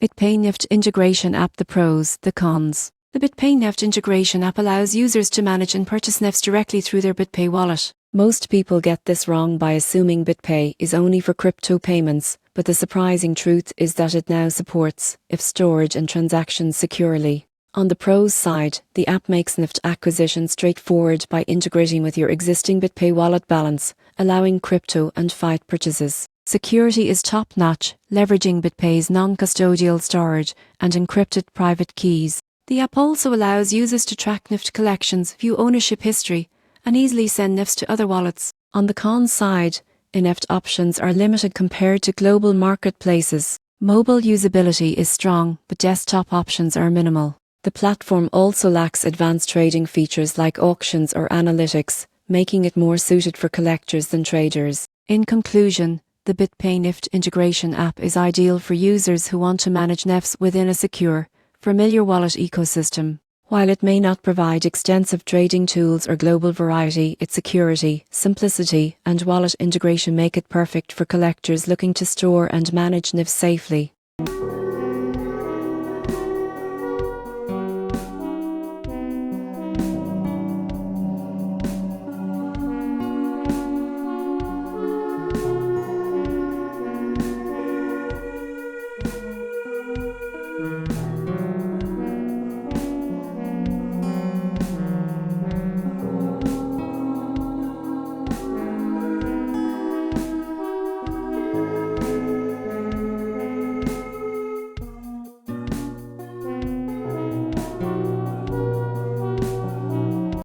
BitPay NFT Integration App. The pros, the cons. The BitPay NFT Integration App allows users to manage and purchase NFTs directly through their BitPay wallet. Most people get this wrong by assuming BitPay is only for crypto payments, but the surprising truth is that it now supports NFT storage and transactions securely. On the pros side, the app makes NFT acquisition straightforward by integrating with your existing BitPay wallet balance, allowing crypto and fiat purchases. Security is top-notch, leveraging BitPay's non-custodial storage and encrypted private keys. The app also allows users to track NFT collections, view ownership history, and easily send NFTs to other wallets. On the cons side, NFT options are limited compared to global marketplaces. Mobile usability is strong, but desktop options are minimal. The platform also lacks advanced trading features like auctions or analytics, making it more suited for collectors than traders. In conclusion, the BitPay NFT Integration App is ideal for users who want to manage NFTs within a secure, familiar wallet ecosystem. While it may not provide extensive trading tools or global variety, its security, simplicity, and wallet integration make it perfect for collectors looking to store and manage NFTs safely.